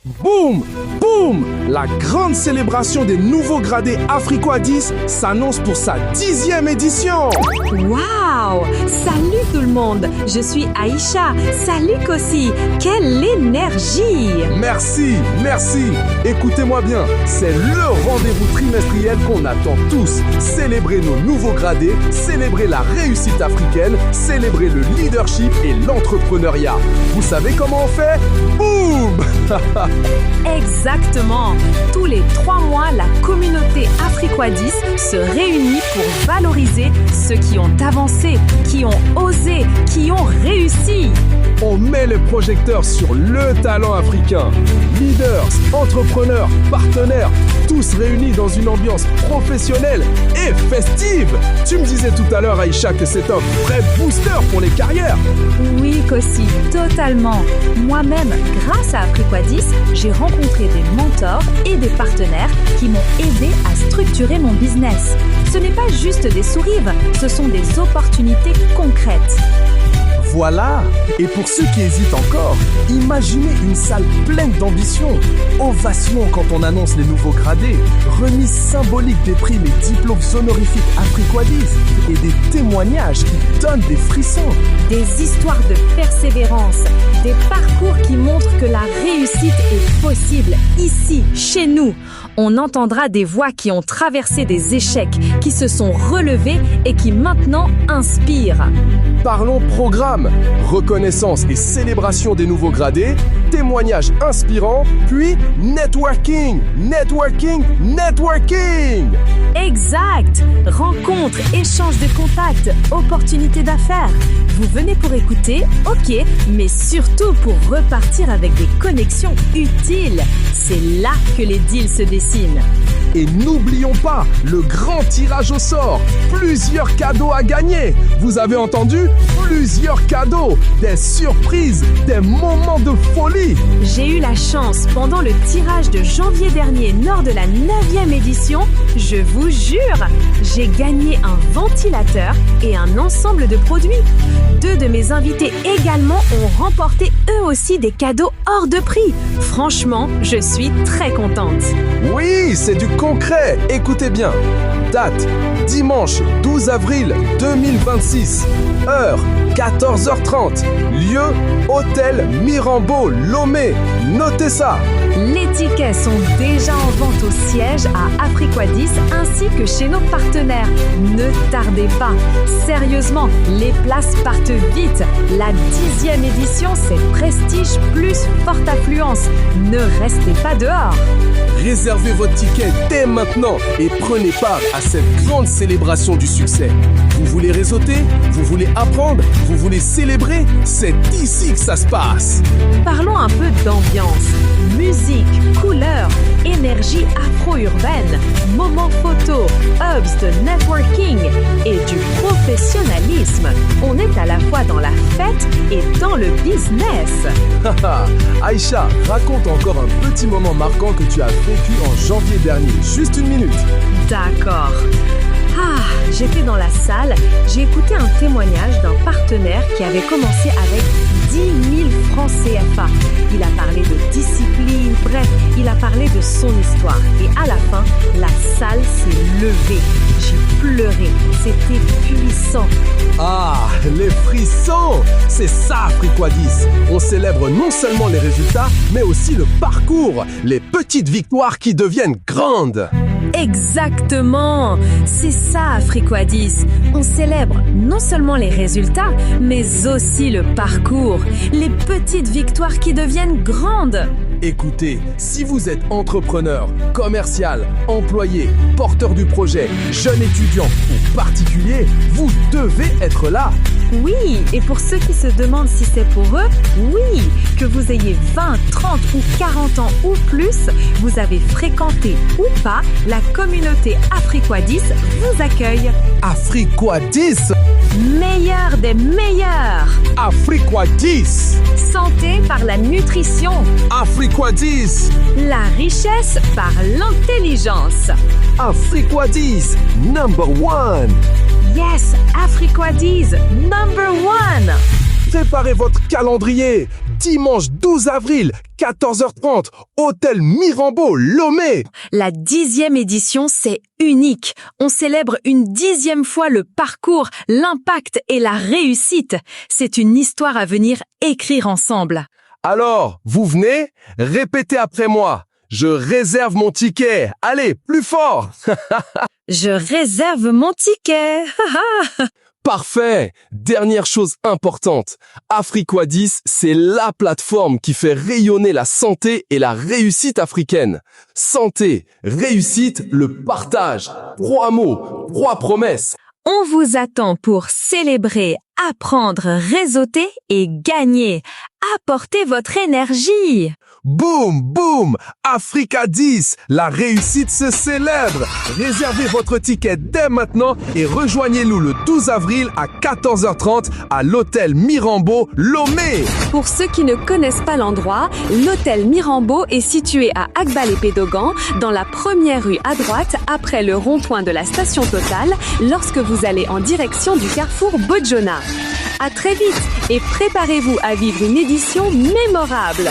Boum! Boum! La grande célébration des nouveaux gradés Afriquois 10 s'annonce pour sa 10e édition! Waouh! Salut tout le monde! Je suis Aïcha. Salut Kossi! Quelle énergie! Merci! Écoutez-moi bien, c'est le rendez-vous trimestriel qu'on attend tous. Célébrer nos nouveaux gradés, célébrer la réussite africaine, célébrer le leadership et l'entrepreneuriat. Vous savez comment on fait? Boum! Exactement! Tous les 3 mois, la communauté Afriquois 10 se réunit pour valoriser ceux qui ont avancé, qui ont osé, qui ont réussi. On met les projecteurs sur le talent africain. Leaders, entrepreneurs, partenaires, tous réunis dans une ambiance professionnelle et festive. Tu me disais tout à l'heure, Aïcha, que c'est un vrai booster pour les carrières. Oui, Kossi, totalement. Moi-même, grâce à Afriquois 10, j'ai rencontré des mentors et des partenaires qui m'ont aidé à structurer mon business. Ce n'est pas juste des sourires, ce sont des opportunités concrètes. Voilà. Et pour ceux qui hésitent encore, imaginez une salle pleine d'ambition. Ovation quand on annonce les nouveaux gradés, remise symbolique des prix, les diplômes honorifiques Afriquois 10 et des témoignages qui donnent des frissons. Des histoires de persévérance, des parcours qui montrent que la réussite est possible ici, chez nous. On entendra des voix qui ont traversé des échecs, qui se sont relevées et qui maintenant inspirent. Parlons programme, reconnaissance et célébration des nouveaux gradés, témoignages inspirants, puis networking. Exact! Rencontres, échanges de contacts, opportunités d'affaires. Vous venez pour écouter, ok, mais surtout pour repartir avec des connexions utiles. C'est là que les deals se dessinent. Et n'oublions pas le grand tirage au sort. Plusieurs cadeaux à gagner. Vous avez entendu? Plusieurs cadeaux, des surprises, des moments de folie. J'ai eu la chance, pendant le tirage de janvier dernier lors de la 9e édition, je vous jure, j'ai gagné un ventilateur et un ensemble de produits. 2 de mes invités également ont remporté eux aussi des cadeaux hors de prix. Franchement, je suis très contente. Oui, c'est du concret. Écoutez bien. Date, dimanche 12 avril 2026. Heure, 14h30. Lieu, Hôtel Mirambeau, Lomé. Notez ça. Les tickets sont déjà en vente au siège à Afriquois 10 ainsi que chez nos partenaires. Ne tardez pas. Sérieusement, les places partent vite. La 10e édition, c'est prestige plus forte affluence. Ne restez pas dehors. Réservez votre ticket dès maintenant et prenez part à cette grande célébration du succès. Vous voulez réseauter? Vous voulez apprendre? Vous voulez célébrer? C'est ici que ça se passe. Parlons un peu d'ambiance. Musique, couleurs, énergie afro-urbaine, moments photos, hubs de networking et du professionnalisme. On est à la fois dans la fête et dans le business. Aïcha, raconte encore un petit moment marquant que tu as vécu en janvier dernier. Juste une minute. D'accord. J'étais dans la salle, j'ai écouté un témoignage d'un partenaire qui avait commencé avec 10 000 francs CFA. Il a parlé de discipline, bref, il a parlé de son histoire. Et à la fin, la salle s'est levée. J'ai pleuré, c'était puissant. Les frissons! C'est ça, Afriquois 10. On célèbre non seulement les résultats, mais aussi le parcours, les petites victoires qui deviennent grandes. Exactement! C'est ça, Afriquois 10. On célèbre non seulement les résultats, mais aussi le parcours, les petites victoires qui deviennent grandes. Écoutez, si vous êtes entrepreneur, commercial, employé, porteur du projet, jeune étudiant ou particulier, vous devez être là. Oui, et pour ceux qui se demandent si c'est pour eux, oui, que vous ayez 20, 30 ou 40 ans ou plus, vous avez fréquenté ou pas, la communauté Afriquois 10 vous accueille. Afriquois 10! Meilleur des meilleurs! Afriquois 10! Santé par la nutrition! Afriquois 10! La richesse par l'intelligence! Afriquois 10, number one! Yes, Afriquois 10, number one! Préparez votre calendrier. dimanche 12 avril, 14h30, Hôtel Mirambeau, Lomé. La 10e édition, c'est unique. On célèbre une 10e fois le parcours, l'impact et la réussite. C'est une histoire à venir écrire ensemble. Alors, vous venez? Répétez après moi. Je réserve mon ticket. Allez, plus fort. Je réserve mon ticket. Parfait. Dernière chose importante. Afriquadis, c'est la plateforme qui fait rayonner la santé et la réussite africaine. Santé, réussite, le partage. 3 mots, 3 promesses. On vous attend pour célébrer, apprendre, réseauter et gagner. Apportez votre énergie. Boum, boum, Africa 10, la réussite se célèbre. Réservez votre ticket dès maintenant et rejoignez-nous le 12 avril à 14h30 à l'Hôtel Mirambeau, Lomé. Pour ceux qui ne connaissent pas l'endroit, l'Hôtel Mirambeau est situé à Agbala-Dogan, dans la première rue à droite après le rond-point de la station Total, lorsque vous allez en direction du carrefour Bodjona. À très vite et préparez-vous à vivre une édition mémorable.